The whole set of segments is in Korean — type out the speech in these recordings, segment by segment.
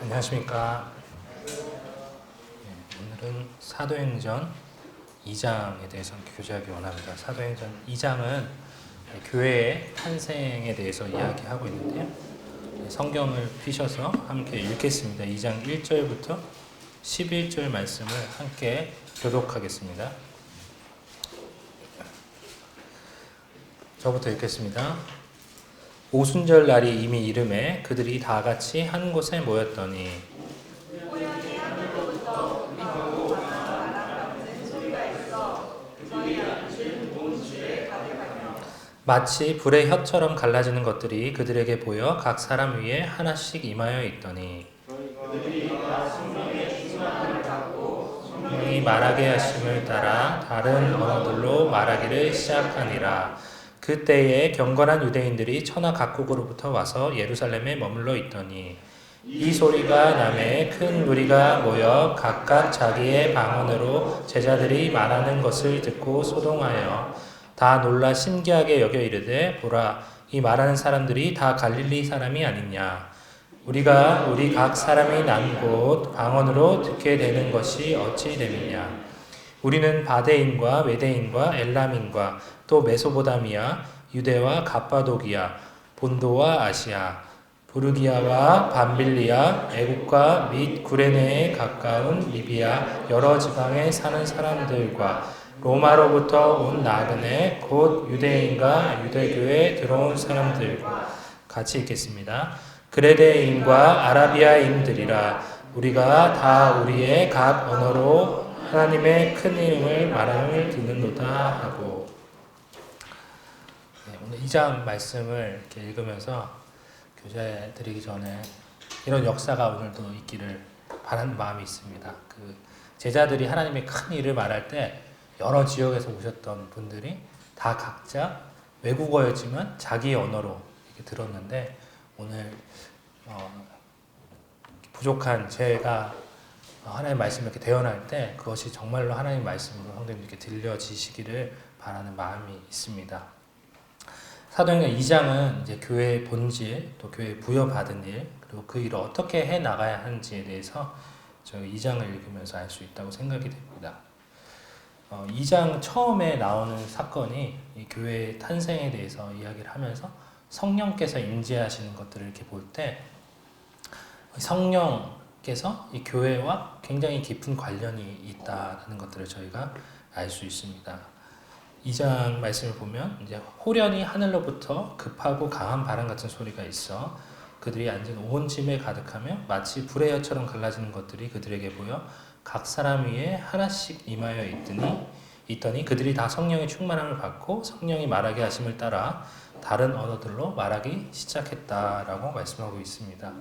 안녕하십니까. 오늘은 사도행전 2장에 대해서 교제하기 원합니다. 사도행전 2장은 교회의 탄생에 대해서 이야기하고 있는데요. 성경을 펴셔서 함께 읽겠습니다. 2장 1절부터 11절 말씀을 함께 교독하겠습니다. 저부터 읽겠습니다. 오순절 날이 이미 이름에 그들이 다 같이 한 곳에 모였더니 마치 불의 혀처럼 갈라지는 것들이 그들에게 보여 각 사람 위에 하나씩 임하여 있더니 성령이 말하게 하심을 따라 다른 언어들로 말하기를 시작하니라. 그때에 경건한 유대인들이 천하 각국으로부터 와서 예루살렘에 머물러 있더니 이 소리가 나매 큰 무리가 모여 각각 자기의 방언으로 제자들이 말하는 것을 듣고 소동하여 다 놀라 신기하게 여겨 이르되 보라, 이 말하는 사람들이 다 갈릴리 사람이 아니냐. 우리가 우리 각 사람이 난 곳 방언으로 듣게 되는 것이 어찌 됨이냐. 우리는 바데인과 메데인과 엘람인과 또 메소보다미아, 유대와 갑바도기아, 본도와 아시아, 부르기아와 밤빌리아, 애국과 및 구레네에 가까운 리비아 여러 지방에 사는 사람들과 로마로부터 온 나그네 곧 유대인과 유대교에 들어온 사람들과 같이 읽겠습니다. 그레데인과 아라비아인들이라. 우리가 다 우리의 각 언어로 하나님의 큰 이름을 말함을 듣는도다 하고. 오늘 2장 말씀을 이렇게 읽으면서 교제 드리기 전에 이런 역사가 오늘도 있기를 바라는 마음이 있습니다. 그 제자들이 하나님의 큰 일을 말할 때 여러 지역에서 오셨던 분들이 다 각자 외국어였지만 자기 언어로 이렇게 들었는데 오늘 부족한 제가 하나님의 말씀을 이렇게 대언할 때 그것이 정말로 하나님의 말씀으로 성도님들께 들려지시기를 바라는 마음이 있습니다. 사도행전 2장은 이제 교회의 본질, 또 교회에 부여받은 일, 그리고 그 일을 어떻게 해 나가야 하는지에 대해서 저희 2장을 읽으면서 알 수 있다고 생각이 됩니다. 2장 처음에 나오는 사건이 이 교회의 탄생에 대해서 이야기를 하면서 성령께서 임재하시는 것들을 이렇게 볼 때 성령께서 이 교회와 굉장히 깊은 관련이 있다는 것들을 저희가 알 수 있습니다. 2장 말씀을 보면 이제 호련히 하늘로부터 급하고 강한 바람 같은 소리가 있어 그들이 앉은 온 짐에 가득하며 마치 불의 혀처럼 갈라지는 것들이 그들에게 보여 각 사람 위에 하나씩 임하여 있더니 그들이 다 성령의 충만함을 받고 성령이 말하게 하심을 따라 다른 언어들로 말하기 시작했다라고 말씀하고 있습니다.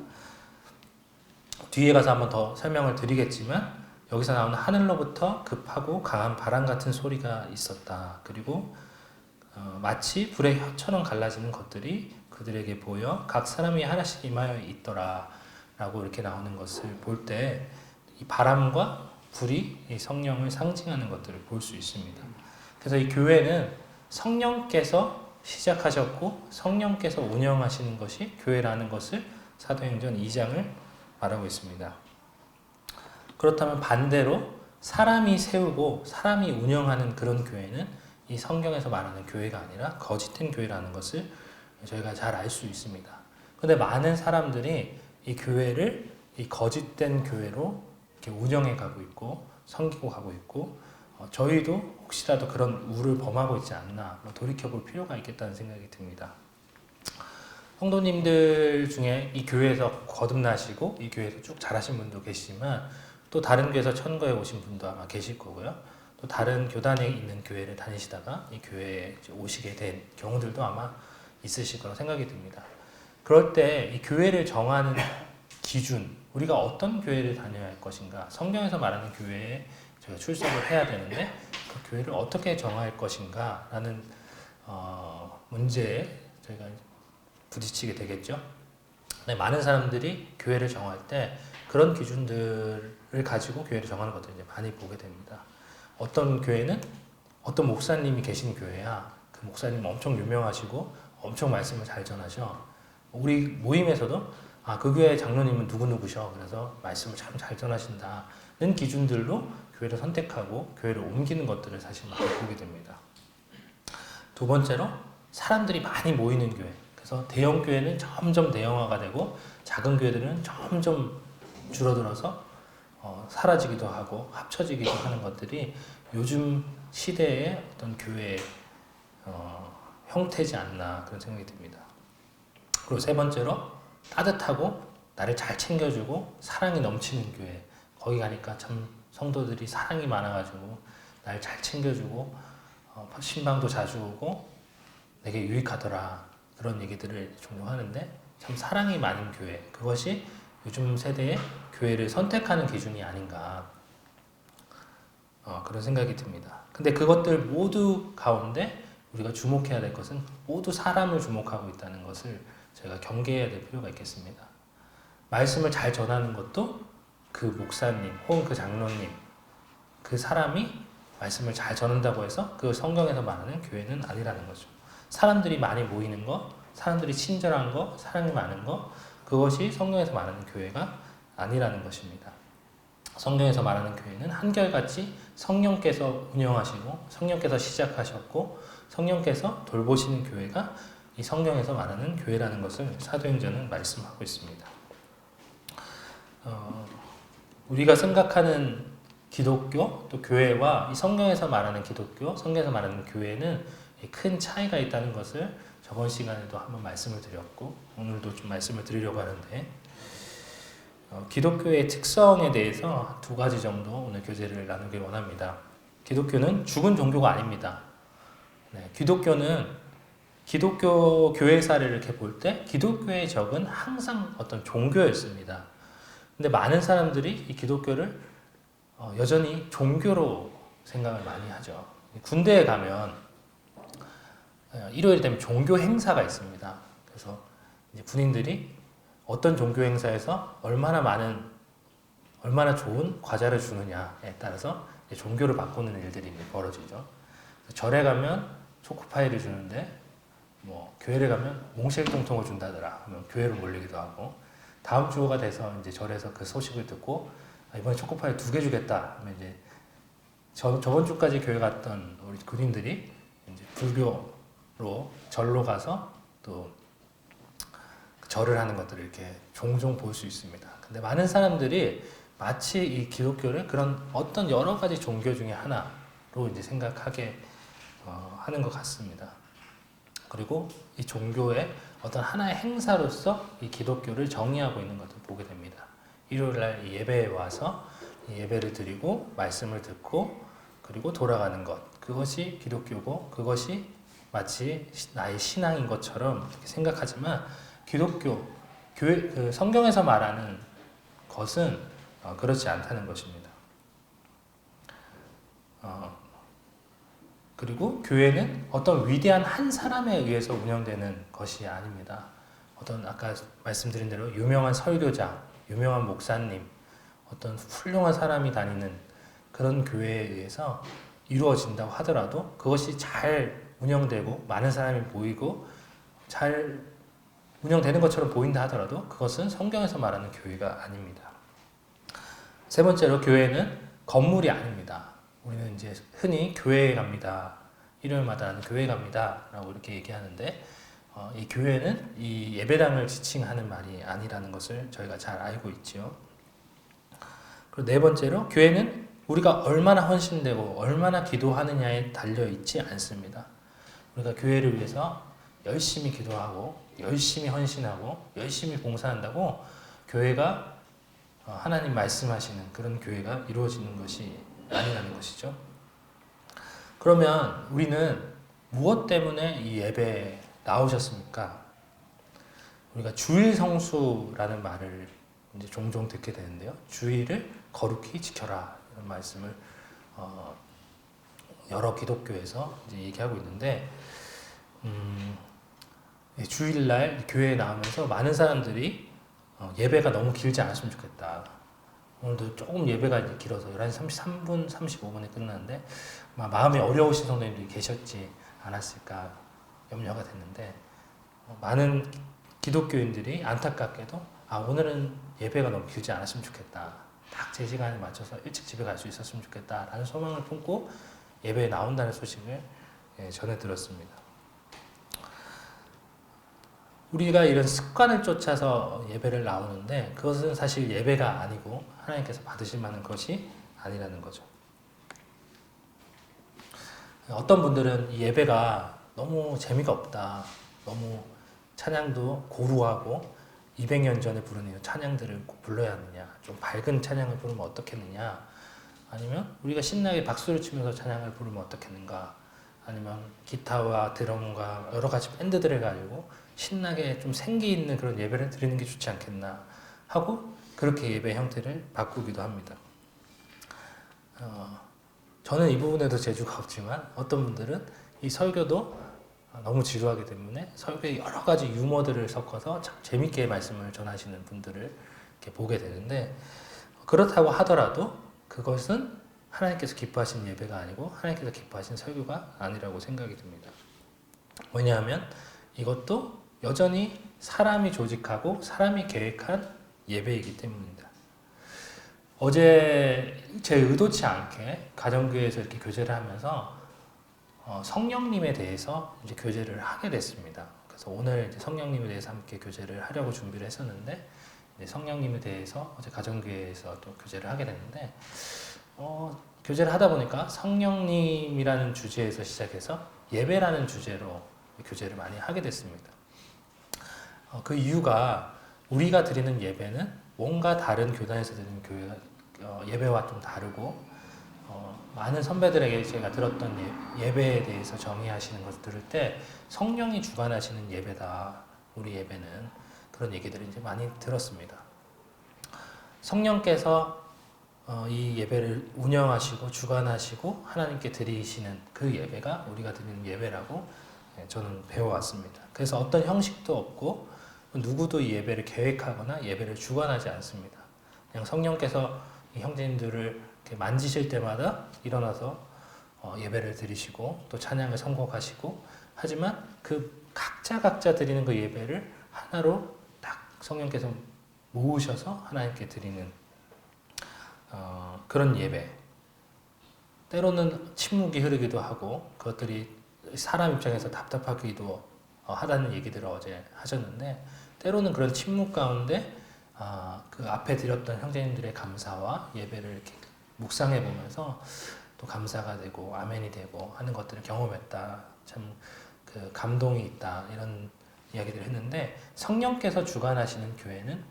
뒤에 가서 한번 더 설명을 드리겠지만 여기서 나오는 하늘로부터 급하고 강한 바람 같은 소리가 있었다. 그리고 마치 불의 혀처럼 갈라지는 것들이 그들에게 보여 각 사람이 하나씩 임하여 있더라 라고 이렇게 나오는 것을 볼 때 이 바람과 불이 이 성령을 상징하는 것들을 볼 수 있습니다. 그래서 이 교회는 성령께서 시작하셨고 성령께서 운영하시는 것이 교회라는 것을 사도행전 2장을 말하고 있습니다. 그렇다면 반대로 사람이 세우고 사람이 운영하는 그런 교회는 이 성경에서 말하는 교회가 아니라 거짓된 교회라는 것을 저희가 잘 알 수 있습니다. 그런데 많은 사람들이 이 교회를 이 거짓된 교회로 이렇게 운영해 가고 있고 섬기고 가고 있고 저희도 혹시라도 그런 우를 범하고 있지 않나 돌이켜볼 필요가 있겠다는 생각이 듭니다. 성도님들 중에 이 교회에서 거듭나시고 이 교회에서 쭉 자라신 분도 계시지만 또 다른 교회에서 천거에 오신 분도 아마 계실 거고요. 또 다른 교단에 있는 교회를 다니시다가 이 교회에 오시게 된 경우들도 아마 있으실 거라고 생각이 듭니다. 그럴 때 이 교회를 정하는 기준, 우리가 어떤 교회를 다녀야 할 것인가, 성경에서 말하는 교회에 저희가 출석을 해야 되는데 그 교회를 어떻게 정할 것인가 라는 문제에 저희가 부딪히게 되겠죠. 네, 많은 사람들이 교회를 정할 때 그런 기준들을 가지고 교회를 정하는 것들을 이제 많이 보게 됩니다. 어떤 교회는 어떤 목사님이 계신 교회야. 그 목사님 엄청 유명하시고 엄청 말씀을 잘 전하셔. 우리 모임에서도 그 교회 장로님은 누구누구셔. 그래서 말씀을 참 잘 전하신다는 기준들로 교회를 선택하고 교회를 옮기는 것들을 사실 많이 보게 됩니다. 두 번째로 사람들이 많이 모이는 교회. 그래서 대형 교회는 점점 대형화가 되고 작은 교회들은 점점 줄어들어서 사라지기도 하고 합쳐지기도 하는 것들이 요즘 시대의 어떤 교회의 형태지 않나 그런 생각이 듭니다. 그리고 세 번째로 따뜻하고 나를 잘 챙겨주고 사랑이 넘치는 교회. 거기 가니까 참 성도들이 사랑이 많아가지고 날 잘 챙겨주고 신방도 자주 오고 되게 유익하더라. 그런 얘기들을 종종 하는데 참 사랑이 많은 교회. 그것이 요즘 세대의 교회를 선택하는 기준이 아닌가 그런 생각이 듭니다. 근데 그것들 모두 가운데 우리가 주목해야 될 것은 모두 사람을 주목하고 있다는 것을 저희가 경계해야 될 필요가 있겠습니다. 말씀을 잘 전하는 것도 그 목사님 혹은 그 장로님 그 사람이 말씀을 잘 전한다고 해서 그 성경에서 말하는 교회는 아니라는 거죠. 사람들이 많이 모이는 거, 사람들이 친절한 거, 사랑이 많은 거 그것이 성경에서 말하는 교회가 아니라는 것입니다. 성경에서 말하는 교회는 한결같이 성령께서 운영하시고 성령께서 시작하셨고 성령께서 돌보시는 교회가 이 성경에서 말하는 교회라는 것을 사도행전은 말씀하고 있습니다. 우리가 생각하는 기독교 또 교회와 이 성경에서 말하는 기독교, 성경에서 말하는 교회는 큰 차이가 있다는 것을 저번 시간에도 한번 말씀을 드렸고 오늘도 좀 말씀을 드리려고 하는데 기독교의 특성에 대해서 두 가지 정도 오늘 교제를 나누길 원합니다. 기독교는 죽은 종교가 아닙니다. 기독교는 기독교 교회사를 이렇게 볼 때 기독교의 적은 항상 어떤 종교였습니다. 근데 많은 사람들이 이 기독교를 여전히 종교로 생각을 많이 하죠. 군대에 가면 일요일 되면 종교 행사가 있습니다. 그래서 이제 군인들이 어떤 종교 행사에서 얼마나 좋은 과자를 주느냐에 따라서 종교를 바꾸는 일들이 벌어지죠. 절에 가면 초코파이를 주는데 교회를 가면 몽쉘통통을 준다더라 하면 교회로 몰리기도 하고 다음 주가 돼서 이제 절에서 그 소식을 듣고 이번에 초코파이 2개 주겠다 하면 이제 저번 주까지 교회 갔던 우리 군인들이 이제 불교로 절로 가서 또 절을 하는 것들을 이렇게 종종 볼 수 있습니다. 근데 많은 사람들이 마치 이 기독교를 그런 어떤 여러 가지 종교 중에 하나로 이제 생각하게 하는 것 같습니다. 그리고 이 종교의 어떤 하나의 행사로서 이 기독교를 정의하고 있는 것을 보게 됩니다. 일요일날 예배에 와서 예배를 드리고 말씀을 듣고 그리고 돌아가는 것 그것이 기독교고 그것이 마치 나의 신앙인 것처럼 생각하지만 기독교 교회 성경에서 말하는 것은 그렇지 않다는 것입니다. 그리고 교회는 어떤 위대한 한 사람에 의해서 운영되는 것이 아닙니다. 어떤 아까 말씀드린 대로 유명한 설교자, 유명한 목사님, 어떤 훌륭한 사람이 다니는 그런 교회에 의해서 이루어진다고 하더라도 그것이 잘 운영되고 많은 사람이 모이고 잘 운영되는 것처럼 보인다 하더라도 그것은 성경에서 말하는 교회가 아닙니다. 세 번째로 교회는 건물이 아닙니다. 우리는 이제 흔히 교회에 갑니다. 일요일마다 교회에 갑니다. 라고 이렇게 얘기하는데 이 교회는 이 예배당을 지칭하는 말이 아니라는 것을 저희가 잘 알고 있죠. 그리고 네 번째로 교회는 우리가 얼마나 헌신되고 얼마나 기도하느냐에 달려있지 않습니다. 우리가 교회를 위해서 열심히 기도하고 열심히 헌신하고 열심히 봉사한다고 교회가 하나님 말씀하시는 그런 교회가 이루어지는 것이 아니라는 것이죠. 그러면 우리는 무엇 때문에 이 예배에 나오셨습니까? 우리가 주일 성수라는 말을 이제 종종 듣게 되는데요. 주일을 거룩히 지켜라 이런 말씀을 여러 기독교에서 이제 얘기하고 있는데 주일날 교회에 나오면서 많은 사람들이 예배가 너무 길지 않았으면 좋겠다. 오늘도 조금 예배가 이제 길어서 11시 33분, 35분에 끝났는데 마음이 어려우신 성도님들이 계셨지 않았을까 염려가 됐는데 많은 기독교인들이 안타깝게도 오늘은 예배가 너무 길지 않았으면 좋겠다. 딱 제 시간에 맞춰서 일찍 집에 갈 수 있었으면 좋겠다. 라는 소망을 품고 예배에 나온다는 소식을 전해 들었습니다. 우리가 이런 습관을 쫓아서 예배를 나오는데 그것은 사실 예배가 아니고 하나님께서 받으실 만한 것이 아니라는 거죠. 어떤 분들은 이 예배가 너무 재미가 없다. 너무 찬양도 고루하고 200년 전에 부르는 찬양들을 꼭 불러야 하느냐. 좀 밝은 찬양을 부르면 어떻겠느냐. 아니면 우리가 신나게 박수를 치면서 찬양을 부르면 어떻겠는가. 아니면 기타와 드럼과 여러 가지 밴드들을 가지고 신나게 좀 생기 있는 그런 예배를 드리는 게 좋지 않겠나 하고 그렇게 예배 형태를 바꾸기도 합니다. 저는 이 부분에도 재주가 없지만 어떤 분들은 이 설교도 너무 지루하기 때문에 설교에 여러 가지 유머들을 섞어서 참 재밌게 말씀을 전하시는 분들을 이렇게 보게 되는데 그렇다고 하더라도 그것은 하나님께서 기뻐하시는 예배가 아니고 하나님께서 기뻐하시는 설교가 아니라고 생각이 듭니다. 왜냐하면 이것도 여전히 사람이 조직하고 사람이 계획한 예배이기 때문입니다. 어제 제 의도치 않게 가정교회에서 이렇게 교제를 하면서 성령님에 대해서 이제 교제를 하게 됐습니다. 그래서 오늘 이제 성령님에 대해서 함께 교제를 하려고 준비를 했었는데 이제 성령님에 대해서 어제 가정교회에서 또 교제를 하게 됐는데 교제를 하다 보니까 성령님이라는 주제에서 시작해서 예배라는 주제로 교제를 많이 하게 됐습니다. 그 이유가 우리가 드리는 예배는 뭔가 다른 교단에서 드리는 예배와 좀 다르고 많은 선배들에게 제가 들었던 예배에 대해서 정의하시는 것을 들을 때 성령이 주관하시는 예배다. 우리 예배는 그런 얘기들을 이제 많이 들었습니다. 성령께서 이 예배를 운영하시고 주관하시고 하나님께 드리시는 그 예배가 우리가 드리는 예배라고 저는 배워왔습니다. 그래서 어떤 형식도 없고 누구도 이 예배를 계획하거나 예배를 주관하지 않습니다. 그냥 성령께서 이 형제님들을 이렇게 만지실 때마다 일어나서 예배를 드리시고 또 찬양을 선곡하시고 하지만 그 각자 드리는 그 예배를 하나로 딱 성령께서 모으셔서 하나님께 드리는 그런 예배. 때로는 침묵이 흐르기도 하고 그것들이 사람 입장에서 답답하기도 하다는 얘기들을 어제 하셨는데 때로는 그런 침묵 가운데 그 앞에 드렸던 형제님들의 감사와 예배를 이렇게 묵상해 보면서 또 감사가 되고 아멘이 되고 하는 것들을 경험했다. 참 그 감동이 있다. 이런 이야기들을 했는데 성령께서 주관하시는 교회는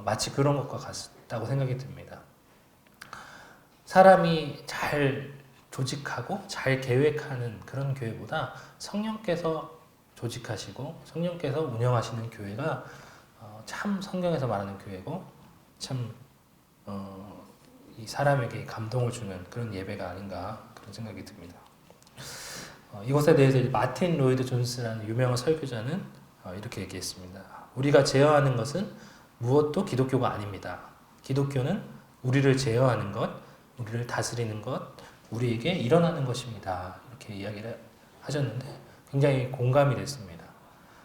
마치 그런 것과 같다고 생각이 듭니다. 사람이 잘 조직하고 잘 계획하는 그런 교회보다 성령께서 조직하시고 성령께서 운영하시는 교회가 참 성경에서 말하는 교회고 참 이 사람에게 감동을 주는 그런 예배가 아닌가 그런 생각이 듭니다. 이것에 대해서 마틴 로이드 존스라는 유명한 설교자는 이렇게 얘기했습니다. 우리가 제어하는 것은 무엇도 기독교가 아닙니다. 기독교는 우리를 제어하는 것, 우리를 다스리는 것, 우리에게 일어나는 것입니다. 이렇게 이야기를 하셨는데 굉장히 공감이 됐습니다.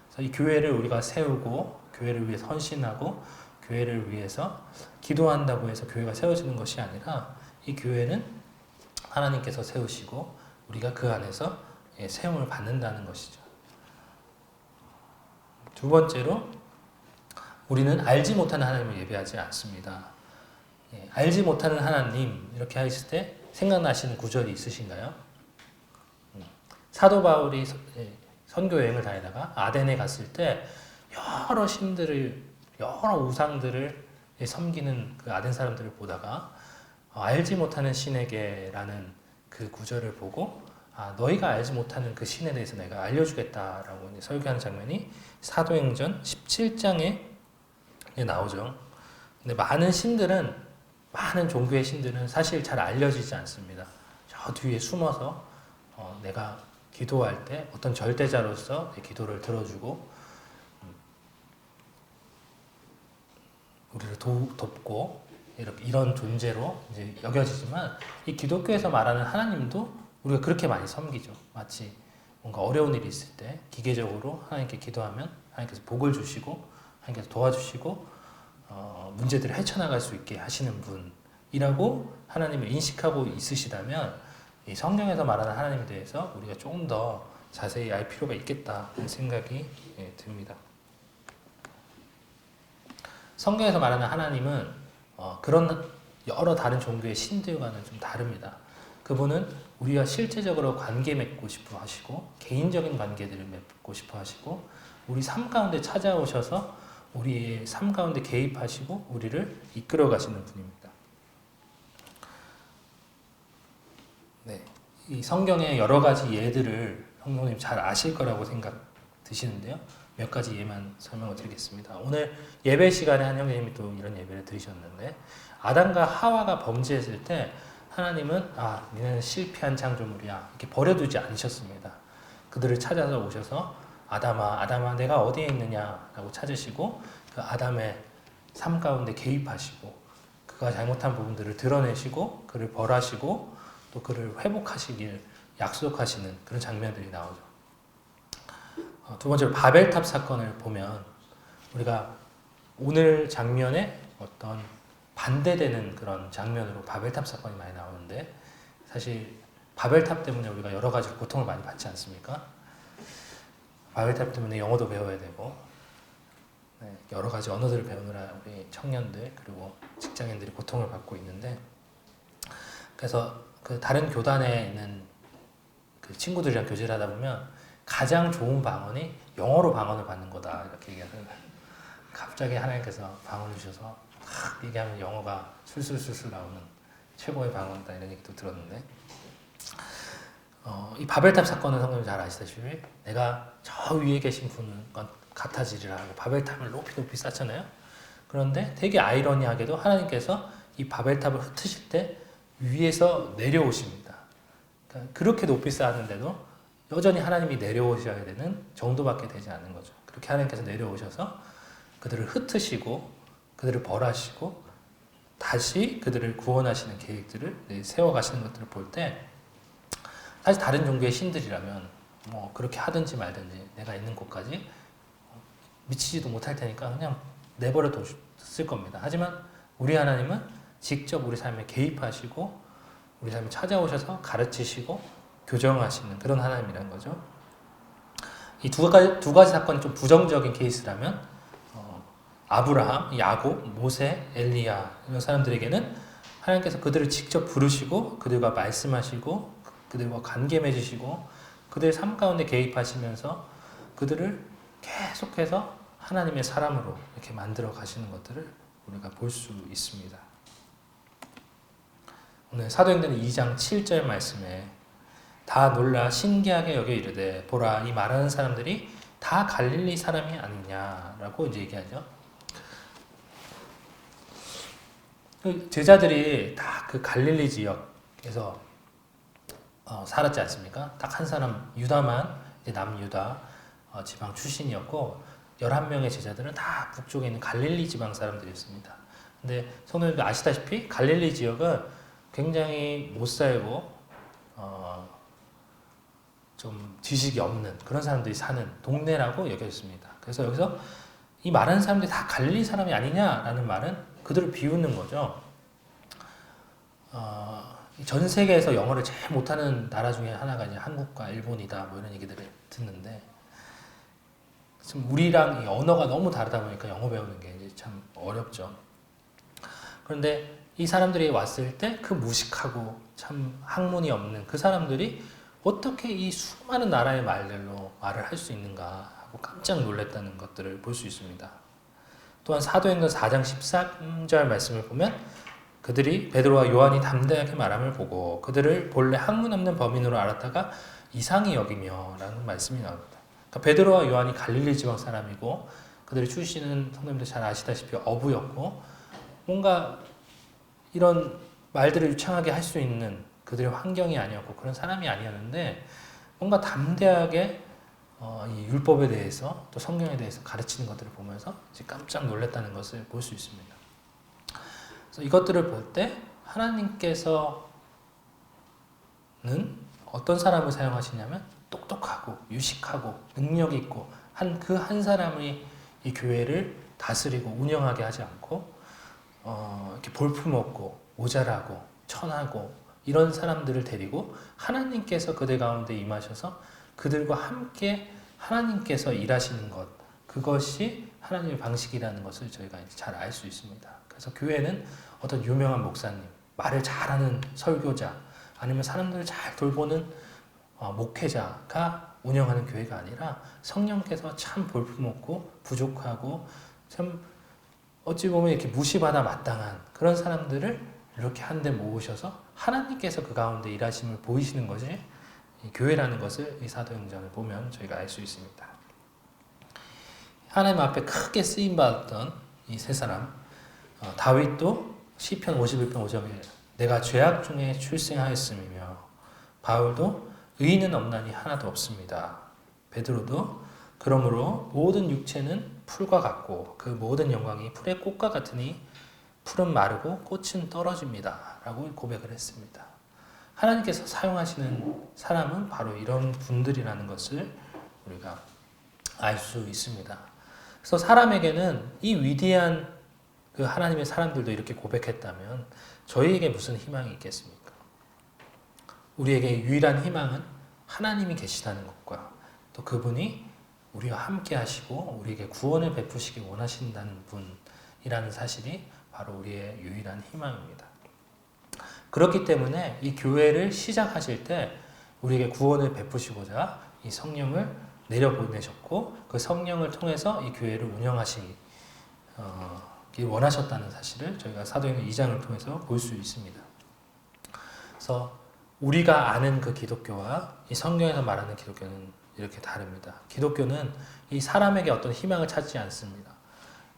그래서 이 교회를 우리가 세우고 교회를 위해서 헌신하고 교회를 위해서 기도한다고 해서 교회가 세워지는 것이 아니라 이 교회는 하나님께서 세우시고 우리가 그 안에서 세움을 받는다는 것이죠. 두 번째로 우리는 알지 못하는 하나님을 예배하지 않습니다. 알지 못하는 하나님 이렇게 하실 때 생각나시는 구절이 있으신가요? 사도 바울이 선교 여행을 다니다가 아덴에 갔을 때 여러 신들을 여러 우상들을 섬기는 그 아덴 사람들을 보다가 알지 못하는 신에게라는 그 구절을 보고 너희가 알지 못하는 그 신에 대해서 내가 알려주겠다라고 설교하는 장면이 사도행전 17장에 나오죠. 근데 많은 종교의 신들은 사실 잘 알려지지 않습니다. 저 뒤에 숨어서 내가 기도할 때 어떤 절대자로서 내 기도를 들어주고 우리를 돕고 이런 존재로 이제 여겨지지만 이 기독교에서 말하는 하나님도 우리가 그렇게 많이 섬기죠. 마치 뭔가 어려운 일이 있을 때 기계적으로 하나님께 기도하면 하나님께서 복을 주시고 하나님께서 도와주시고 문제들을 헤쳐나갈 수 있게 하시는 분이라고 하나님을 인식하고 있으시다면 이 성경에서 말하는 하나님에 대해서 우리가 조금 더 자세히 알 필요가 있겠다 하는 생각이 듭니다. 성경에서 말하는 하나님은 그런 여러 다른 종교의 신들과는 좀 다릅니다. 그분은 우리가 실제적으로 관계 맺고 싶어 하시고 개인적인 관계들을 맺고 싶어 하시고 우리 삶 가운데 찾아오셔서 우리의 삶 가운데 개입하시고 우리를 이끌어 가시는 분입니다. 네, 이 성경의 여러 가지 예들을 성도님 잘 아실 거라고 생각 드시는데요. 몇 가지 예만 설명을 드리겠습니다. 오늘 예배 시간에 한 형제님이 또 이런 예배를 드리셨는데 아담과 하와가 범죄했을 때 하나님은 니는 실패한 창조물이야 이렇게 버려두지 않으셨습니다. 그들을 찾아서 오셔서 아담아 내가 어디에 있느냐라고 찾으시고 그 아담의 삶 가운데 개입하시고 그가 잘못한 부분들을 드러내시고 그를 벌하시고 또 그를 회복하시길 약속하시는 그런 장면들이 나오죠. 두 번째로 바벨탑 사건을 보면 우리가 오늘 장면에 어떤 반대되는 그런 장면으로 바벨탑 사건이 많이 나오는데 사실 바벨탑 때문에 우리가 여러 가지 고통을 많이 받지 않습니까? 바벨탑 때문에 영어도 배워야 되고 여러 가지 언어들을 배우느라 우리 청년들 그리고 직장인들이 고통을 받고 있는데 그래서 그 다른 교단에 있는 그 친구들이랑 교제를 하다 보면 가장 좋은 방언이 영어로 방언을 받는 거다 이렇게 얘기하는 갑자기 하나님께서 방언을 주셔서 막 얘기하면 영어가 술술술술 나오는 최고의 방언이다 이런 얘기도 들었는데 이 바벨탑 사건은 성도님 잘 아시다시피 내가 저 위에 계신 분은 같아지리라 하고 바벨탑을 높이 쌓잖아요. 그런데 되게 아이러니하게도 하나님께서 이 바벨탑을 흩으실 때 위에서 내려오십니다. 그러니까 그렇게 높이 쌓았는데도 여전히 하나님이 내려오셔야 되는 정도밖에 되지 않는 거죠. 그렇게 하나님께서 내려오셔서 그들을 흩으시고 그들을 벌하시고 다시 그들을 구원하시는 계획들을 세워가시는 것들을 볼 때 사실 다른 종교의 신들이라면 뭐 그렇게 하든지 말든지 내가 있는 곳까지 미치지도 못할 테니까 그냥 내버려 뒀을 겁니다. 하지만 우리 하나님은 직접 우리 삶에 개입하시고 우리 삶에 찾아오셔서 가르치시고 교정하시는 그런 하나님이라는 거죠. 이 두 가지 사건이 좀 부정적인 케이스라면 아브라함, 야곱, 모세, 엘리야 이런 사람들에게는 하나님께서 그들을 직접 부르시고 그들과 말씀하시고 그들과 관계 맺으시고 그들의 삶 가운데 개입하시면서 그들을 계속해서 하나님의 사람으로 이렇게 만들어 가시는 것들을 우리가 볼 수 있습니다. 오늘 사도행전 2장 7절 말씀에 다 놀라 신기하게 여겨 이르되 보라 이 말하는 사람들이 다 갈릴리 사람이 아니냐라고 이제 얘기하죠. 제자들이 다 그 갈릴리 지역에서 살았지 않습니까? 딱 한 사람 유다만 이제 남유다 지방 출신이었고 11명의 제자들은 다 북쪽에 있는 갈릴리 지방 사람들이었습니다. 근데 성도님들 아시다시피 갈릴리 지역은 굉장히 못 살고 좀 지식이 없는 그런 사람들이 사는 동네라고 여겨졌습니다. 그래서 여기서 이 말하는 사람들이 다 갈릴리 사람이 아니냐라는 말은 그들을 비웃는 거죠. 전 세계에서 영어를 제일 못하는 나라 중에 하나가 이제 한국과 일본이다 뭐 이런 얘기들을 듣는데 지금 우리랑 이 언어가 너무 다르다 보니까 영어 배우는 게 이제 참 어렵죠. 그런데 이 사람들이 왔을 때 그 무식하고 참 학문이 없는 그 사람들이 어떻게 이 수많은 나라의 말들로 말을 할 수 있는가 하고 깜짝 놀랐다는 것들을 볼 수 있습니다. 또한 사도행전 4장 13절 말씀을 보면 그들이 베드로와 요한이 담대하게 말함을 보고 그들을 본래 학문 없는 범인으로 알았다가 이상히 여기며 라는 말씀이 나옵니다. 그러니까 베드로와 요한이 갈릴리 지방 사람이고 그들의 출신은 성도님들 잘 아시다시피 어부였고 뭔가 이런 말들을 유창하게 할 수 있는 그들의 환경이 아니었고 그런 사람이 아니었는데 뭔가 담대하게 이 율법에 대해서 또 성경에 대해서 가르치는 것들을 보면서 이제 깜짝 놀랐다는 것을 볼 수 있습니다. 그래서 이것들을 볼 때 하나님께서는 어떤 사람을 사용하시냐면 똑똑하고 유식하고 능력 있고 한 사람이 이 교회를 다스리고 운영하게 하지 않고 이렇게 볼품없고 모자라고 천하고 이런 사람들을 데리고 하나님께서 그들 가운데 임하셔서 그들과 함께 하나님께서 일하시는 것, 그것이 하나님의 방식이라는 것을 저희가 잘 알 수 있습니다. 그래서 교회는 어떤 유명한 목사님, 말을 잘하는 설교자, 아니면 사람들을 잘 돌보는 목회자가 운영하는 교회가 아니라 성령께서 참 볼품없고 부족하고 참 어찌 보면 이렇게 무시받아 마땅한 그런 사람들을 이렇게 한데 모으셔서 하나님께서 그 가운데 일하심을 보이시는 것이 이 교회라는 것을 이 사도행전을 보면 저희가 알 수 있습니다. 하나님 앞에 크게 쓰임받았던 이 세 사람, 다윗도 시편 51편 5절에 내가 죄악 중에 출생하였음이며, 바울도 의인은 없나니 하나도 없습니다. 베드로도 그러므로 모든 육체는 풀과 같고 그 모든 영광이 풀의 꽃과 같으니 풀은 마르고 꽃은 떨어집니다. 라고 고백을 했습니다. 하나님께서 사용하시는 사람은 바로 이런 분들이라는 것을 우리가 알 수 있습니다. 그래서 사람에게는 이 위대한 그 하나님의 사람들도 이렇게 고백했다면 저희에게 무슨 희망이 있겠습니까? 우리에게 유일한 희망은 하나님이 계시다는 것과 또 그분이 우리와 함께 하시고 우리에게 구원을 베푸시기 원하신다는 분이라는 사실이 바로 우리의 유일한 희망입니다. 그렇기 때문에 이 교회를 시작하실 때 우리에게 구원을 베푸시고자 이 성령을 내려보내셨고 그 성령을 통해서 이 교회를 운영하시기 원하셨다는 사실을 저희가 사도행전 2장을 통해서 볼 수 있습니다. 그래서 우리가 아는 그 기독교와 이 성경에서 말하는 기독교는 이렇게 다릅니다. 기독교는 이 사람에게 어떤 희망을 찾지 않습니다.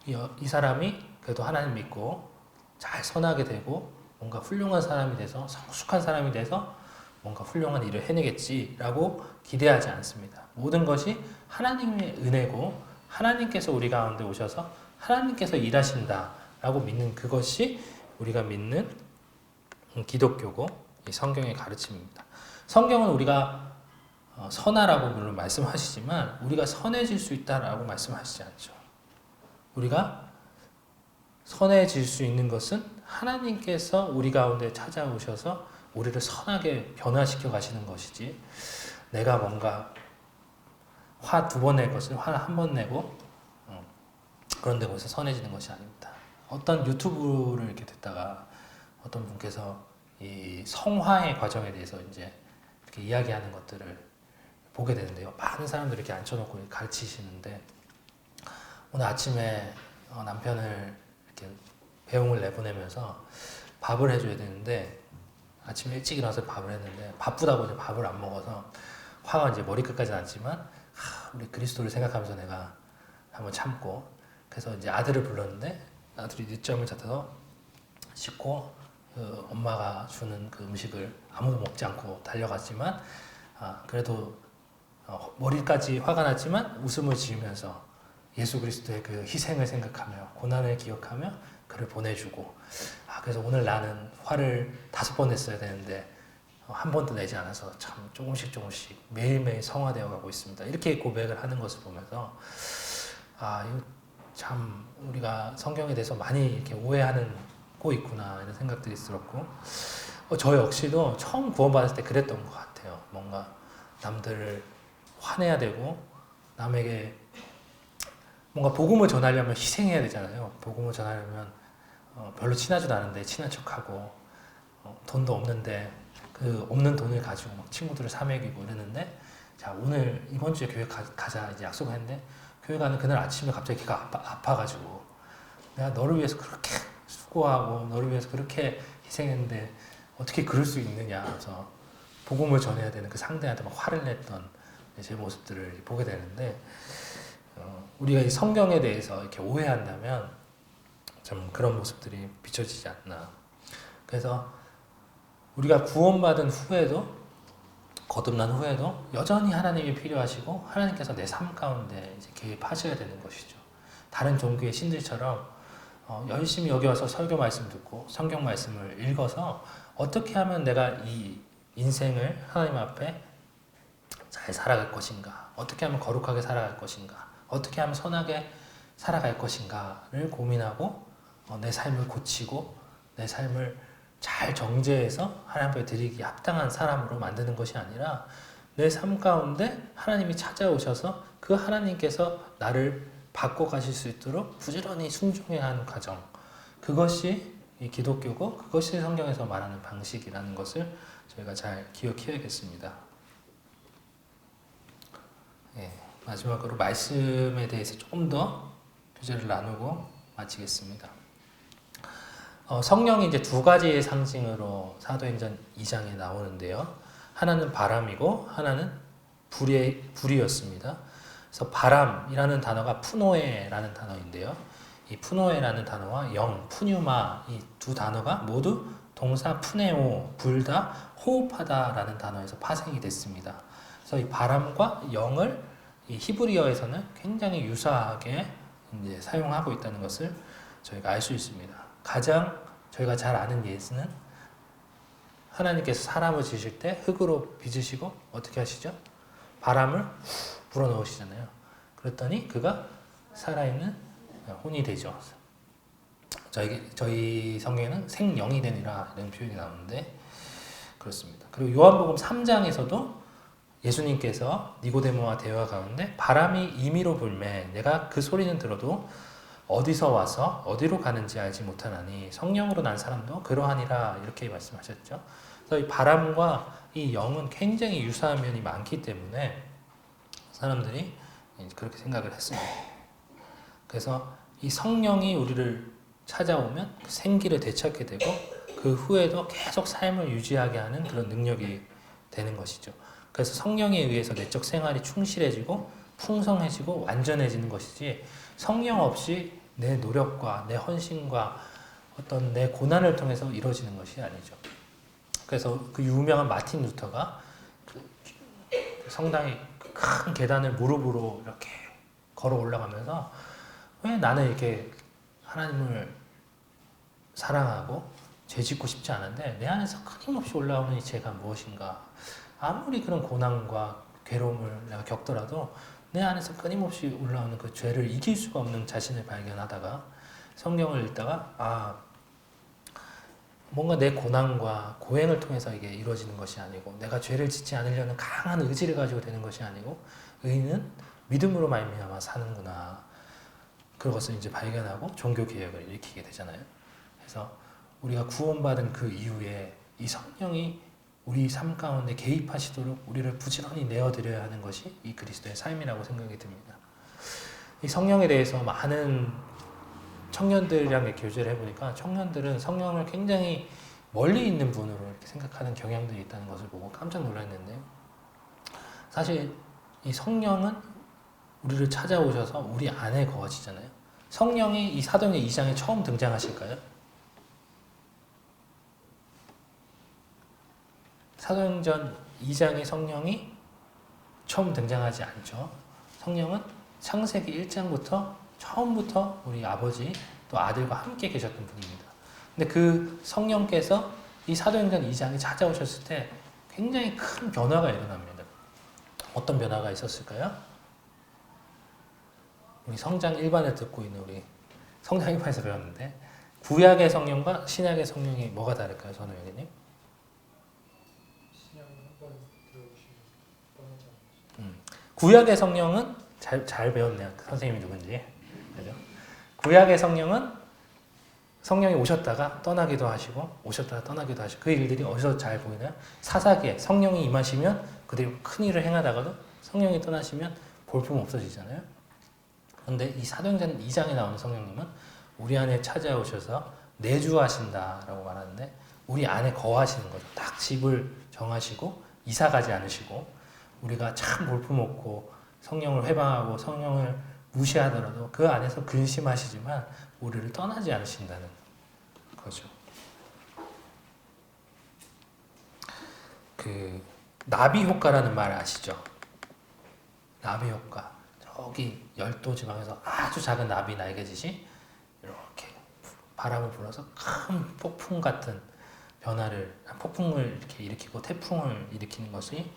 이 사람이 그래도 하나님 믿고 잘 선하게 되고 뭔가 훌륭한 사람이 돼서 성숙한 사람이 돼서 뭔가 훌륭한 일을 해내겠지라고 기대하지 않습니다. 모든 것이 하나님의 은혜고 하나님께서 우리 가운데 오셔서 하나님께서 일하신다라고 믿는 그것이 우리가 믿는 기독교고 이 성경의 가르침입니다. 성경은 우리가 선하라고 물론 말씀하시지만 우리가 선해질 수 있다라고 말씀하시지 않죠. 우리가 선해질 수 있는 것은 하나님께서 우리 가운데 찾아오셔서 우리를 선하게 변화시켜 가시는 것이지 내가 뭔가 화 2번 낼 것을 화 1번 내고 그런데 거기서 선해지는 것이 아닙니다. 어떤 유튜브를 이렇게 듣다가 어떤 분께서 이 성화의 과정에 대해서 이제 이렇게 이야기하는 것들을 보게 되는데요. 많은 사람들이 이렇게 앉혀놓고 가르치시는데 오늘 아침에 남편을 이렇게 배웅을 내보내면서 밥을 해줘야 되는데 아침에 일찍 일어나서 밥을 했는데 바쁘다고 이제 밥을 안 먹어서 화가 이제 머리끝까지 났지만 우리 그리스도를 생각하면서 내가 한번 참고 그래서 이제 아들을 불렀는데 아들이 늦잠을 자서 씻고 그 엄마가 주는 그 음식을 아무도 먹지 않고 달려갔지만 그래도 머리까지 화가 났지만 웃음을 지으면서 예수 그리스도의 그 희생을 생각하며 고난을 기억하며 그를 보내주고 그래서 오늘 나는 화를 5번 냈어야 되는데 한 번도 내지 않아서 참 조금씩 매일매일 성화되어 가고 있습니다. 이렇게 고백을 하는 것을 보면서 이거 참 우리가 성경에 대해서 많이 이렇게 오해하고 있구나 이런 생각들이 들었고 저 역시도 처음 구원받았을 때 그랬던 것 같아요. 뭔가 남들을 화내야 되고 남에게 뭔가 복음을 전하려면 희생해야 되잖아요. 복음을 전하려면 별로 친하지도 않은데 친한 척하고 돈도 없는데 그 없는 돈을 가지고 막 친구들을 사먹이고 이랬는데 자 오늘 이번 주에 교회 가자 이제 약속했는데 교회 가는 그날 아침에 갑자기 걔가 아파가지고 내가 너를 위해서 그렇게 수고하고 너를 위해서 그렇게 희생했는데 어떻게 그럴 수 있느냐 그래서 복음을 전해야 되는 그 상대한테 막 화를 냈던 제 모습들을 보게 되는데 우리가 이 성경에 대해서 이렇게 오해한다면 좀 그런 모습들이 비춰지지 않나. 그래서 우리가 구원받은 후에도 거듭난 후에도 여전히 하나님이 필요하시고 하나님께서 내 삶 가운데 이제 개입하셔야 되는 것이죠. 다른 종교의 신들처럼 열심히 여기 와서 설교 말씀 듣고 성경 말씀을 읽어서 어떻게 하면 내가 이 인생을 하나님 앞에 잘 살아갈 것인가, 어떻게 하면 거룩하게 살아갈 것인가, 어떻게 하면 선하게 살아갈 것인가를 고민하고 내 삶을 고치고 내 삶을 잘 정죄해서 하나님 앞에 드리기 합당한 사람으로 만드는 것이 아니라 내 삶 가운데 하나님이 찾아오셔서 그 하나님께서 나를 바꿔가실 수 있도록 부지런히 순종해야 하는 과정, 그것이 이 기독교고 그것이 성경에서 말하는 방식이라는 것을 저희가 잘 기억해야겠습니다. 예, 마지막으로 말씀에 대해서 조금 더 교제를 나누고 마치겠습니다. 성령이 이제 두 가지의 상징으로 사도행전 2장에 나오는데요. 하나는 바람이고 하나는 불이었습니다. 그래서 바람이라는 단어가 푸노에라는 단어인데요. 이 푸노에라는 단어와 영, 푸뉴마 이 두 단어가 모두 동사 푸네오, 불다, 호흡하다라는 단어에서 파생이 됐습니다. 그래서 이 바람과 영을 이 히브리어에서는 굉장히 유사하게 이제 사용하고 있다는 것을 저희가 알 수 있습니다. 가장 저희가 잘 아는 예수는 하나님께서 사람을 지으실 때 흙으로 빚으시고 어떻게 하시죠? 바람을 불어넣으시잖아요. 그랬더니 그가 살아있는 혼이 되죠. 저희 성경에는 생영이 되니라 이런 표현이 나오는데 그렇습니다. 그리고 요한복음 3장에서도 예수님께서 니고데모와 대화 가운데 바람이 임의로 불매 내가 그 소리는 들어도 어디서 와서 어디로 가는지 알지 못하나니 성령으로 난 사람도 그러하니라 이렇게 말씀하셨죠. 그래서 이 바람과 이 영은 굉장히 유사한 면이 많기 때문에 사람들이 그렇게 생각을 했습니다. 그래서 이 성령이 우리를 찾아오면 생기를 되찾게 되고 그 후에도 계속 삶을 유지하게 하는 그런 능력이 되는 것이죠. 그래서 성령에 의해서 내적 생활이 충실해지고 풍성해지고 완전해지는 것이지 성령 없이 내 노력과 내 헌신과 어떤 내 고난을 통해서 이루어지는 것이 아니죠. 그래서 그 유명한 마틴 루터가 성당의 큰 계단을 무릎으로 이렇게 걸어 올라가면서 왜 나는 이렇게 하나님을 사랑하고 죄 짓고 싶지 않은데 내 안에서 끊임없이 올라오는 이 죄가 무엇인가, 아무리 그런 고난과 괴로움을 내가 겪더라도 내 안에서 끊임없이 올라오는 그 죄를 이길 수가 없는 자신을 발견하다가 성경을 읽다가 뭔가 내 고난과 고행을 통해서 이게 이루어지는 것이 아니고 내가 죄를 짓지 않으려는 강한 의지를 가지고 되는 것이 아니고 의인은 믿음으로 말미암아 사는구나, 그것을 이제 발견하고 종교 개혁을 일으키게 되잖아요. 그래서 우리가 구원받은 그 이후에 이 성령이 우리 삶 가운데 개입하시도록 우리를 부지런히 내어드려야 하는 것이 이 그리스도의 삶이라고 생각이 듭니다. 이 성령에 대해서 많은 청년들이랑 교제를 해보니까 청년들은 성령을 굉장히 멀리 있는 분으로 이렇게 생각하는 경향들이 있다는 것을 보고 깜짝 놀랐는데요. 사실 이 성령은 우리를 찾아오셔서 우리 안에 거하시잖아요. 성령이 이 사도행전 2장에 처음 등장하실까요? 사도행전 2장의 성령이 처음 등장하지 않죠. 성령은 창세기 1장부터 처음부터 우리 아버지 또 아들과 함께 계셨던 분입니다. 근데 그 성령께서 이 사도행전 2장에 찾아오셨을 때 굉장히 큰 변화가 일어납니다. 어떤 변화가 있었을까요? 우리 성장 1반을 듣고 있는 우리 성장 1반에서 배웠는데 구약의 성령과 신약의 성령이 뭐가 다를까요, 선우영님? 구약의 성령은 잘 배웠네요. 선생님이 누군지. 그죠? 구약의 성령은 성령이 오셨다가 떠나기도 하시고 오셨다가 떠나기도 하시고 그 일들이 어디서 잘 보이나요? 사사기에 성령이 임하시면 그대로 큰 일을 행하다가도 성령이 떠나시면 볼품 없어지잖아요. 그런데 이 사도행전 2장에 나오는 성령님은 우리 안에 찾아오셔서 내주하신다라고 말하는데 우리 안에 거하시는 거죠. 딱 집을 정하시고 이사 가지 않으시고 우리가 참 볼품없고 성령을 회방하고 성령을 무시하더라도 그 안에서 근심하시지만 우리를 떠나지 않으신다는 거죠. 그 나비 효과라는 말 아시죠? 나비 효과. 저기 열도 지방에서 아주 작은 나비 날개짓이 이렇게 바람을 불어서 큰 폭풍 같은 폭풍을 이렇게 일으키고 태풍을 일으키는 것이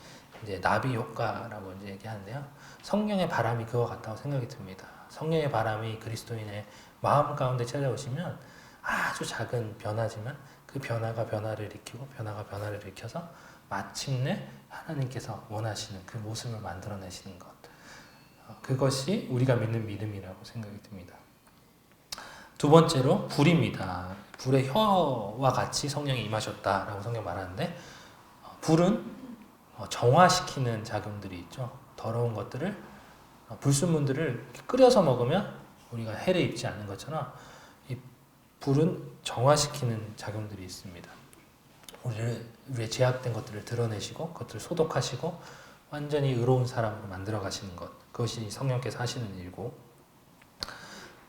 이제 나비 효과라고 이제 얘기하는데요. 성령의 바람이 그와 같다고 생각이 듭니다. 성령의 바람이 그리스도인의 마음 가운데 찾아오시면 아주 작은 변화지만 그 변화가 변화를 일으키고 변화가 변화를 일으켜서 마침내 하나님께서 원하시는 그 모습을 만들어내시는 것. 그것이 우리가 믿는 믿음이라고 생각이 듭니다. 두 번째로 불입니다. 불의 혀와 같이 성령이 임하셨다라고 성경 말하는데 불은 정화시키는 작용들이 있죠. 더러운 것들을 불순물들을 끓여서 먹으면 우리가 해를 입지 않는 것처럼 이 불은 정화시키는 작용들이 있습니다. 우리의 죄악된 것들을 드러내시고 그것들을 소독하시고 완전히 의로운 사람으로 만들어 가시는 것, 그것이 성령께서 하시는 일이고,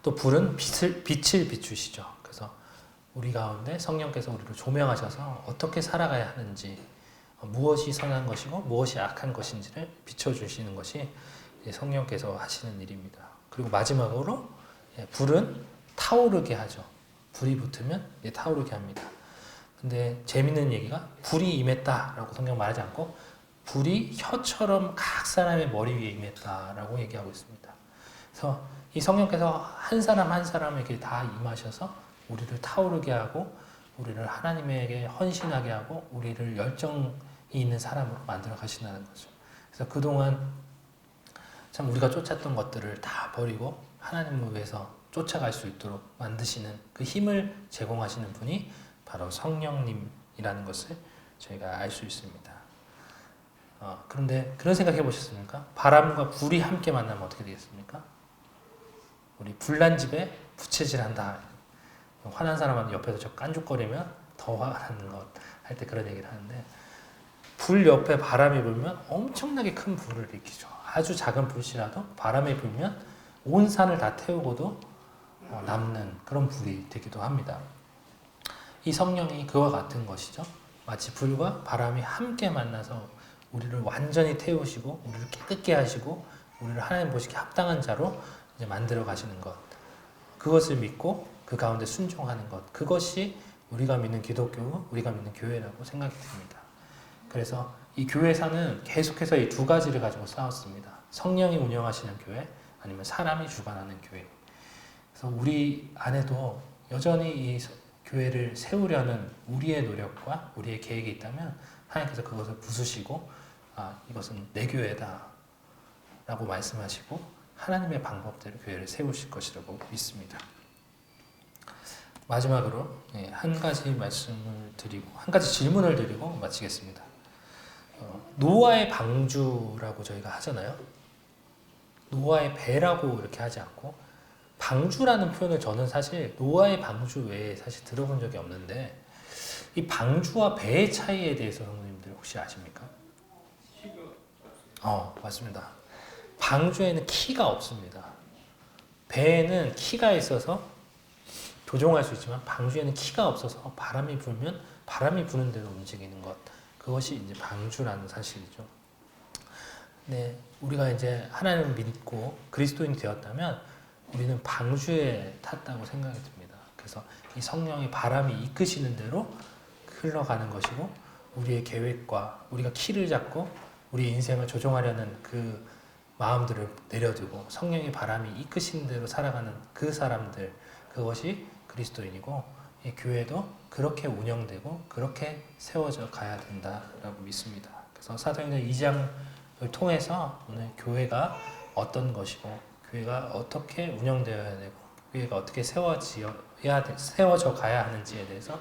또 불은 빛을 비추시죠. 그래서 우리 가운데 성령께서 우리를 조명하셔서 어떻게 살아가야 하는지, 무엇이 선한 것이고 무엇이 악한 것인지를 비춰주시는 것이 성령께서 하시는 일입니다. 그리고 마지막으로 불은 타오르게 하죠. 불이 붙으면 타오르게 합니다. 근데 재밌는 얘기가 불이 임했다라고 성경 말하지 않고 불이 혀처럼 각 사람의 머리 위에 임했다라고 얘기하고 있습니다. 그래서 이 성령께서 한 사람 한 사람에게 다 임하셔서 우리를 타오르게 하고 우리를 하나님에게 헌신하게 하고 우리를 열정이 있는 사람으로 만들어 가신다는 거죠. 그래서 그동안 참 우리가 쫓았던 것들을 다 버리고 하나님을 위해서 쫓아갈 수 있도록 만드시는 그 힘을 제공하시는 분이 바로 성령님이라는 것을 저희가 알 수 있습니다. 그런데 그런 생각 해보셨습니까? 바람과 불이 함께 만나면 어떻게 되겠습니까? 우리 불난 집에 부채질한다. 화난 사람은 옆에서 저 깐죽거리면 더 화가 나는 것 할 때 그런 얘기를 하는데, 불 옆에 바람이 불면 엄청나게 큰 불을 일으키죠. 아주 작은 불씨라도 바람이 불면 온 산을 다 태우고도 남는 그런 불이 되기도 합니다. 이 성령이 그와 같은 것이죠. 마치 불과 바람이 함께 만나서 우리를 완전히 태우시고 우리를 깨끗게 하시고 우리를 하나님 보시기에 합당한 자로 이제 만들어 가시는 것, 그것을 믿고 그 가운데 순종하는 것, 그것이 우리가 믿는 기독교, 우리가 믿는 교회라고 생각이 듭니다. 그래서 이 교회사는 계속해서 이 두 가지를 가지고 싸웠습니다. 성령이 운영하시는 교회, 아니면 사람이 주관하는 교회. 그래서 우리 안에도 여전히 이 교회를 세우려는 우리의 노력과 우리의 계획이 있다면 하나님께서 그것을 부수시고 이것은 내 교회다 라고 말씀하시고 하나님의 방법대로 교회를 세우실 것이라고 믿습니다. 마지막으로 한 가지 말씀을 드리고 한 가지 질문을 드리고 마치겠습니다. 노아의 방주라고 저희가 하잖아요. 노아의 배라고 이렇게 하지 않고 방주라는 표현을 저는 사실 노아의 방주 외에 사실 들어본 적이 없는데, 이 방주와 배의 차이에 대해서 성도님들 혹시 아십니까? 맞습니다. 방주에는 키가 없습니다. 배에는 키가 있어서 조종할 수 있지만 방주에는 키가 없어서 바람이 불면 바람이 부는 대로 움직이는 것, 그것이 이제 방주라는 사실이죠. 네, 우리가 이제 하나님을 믿고 그리스도인이 되었다면 우리는 방주에 탔다고 생각이 듭니다. 그래서 이 성령의 바람이 이끄시는 대로 흘러가는 것이고, 우리의 계획과 우리가 키를 잡고 우리 인생을 조종하려는 그 마음들을 내려두고 성령의 바람이 이끄시는 대로 살아가는 그 사람들, 그것이 그리스도인이고, 이 교회도 그렇게 운영되고 그렇게 세워져 가야 된다라고 믿습니다. 그래서 사도행전 2장을 통해서 오늘 교회가 어떤 것이고 교회가 어떻게 운영되어야 되고 교회가 어떻게 세워져 가야 하는지에 대해서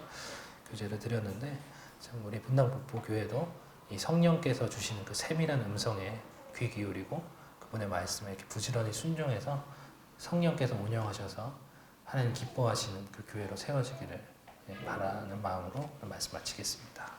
교제를 드렸는데, 참 우리 분당 북부 교회도 이 성령께서 주시는 그 세밀한 음성에 귀 기울이고 그분의 말씀에 이렇게 부지런히 순종해서 성령께서 운영하셔서 하나님 기뻐하시는 그 교회로 세워지기를 바라는 마음으로 말씀 마치겠습니다.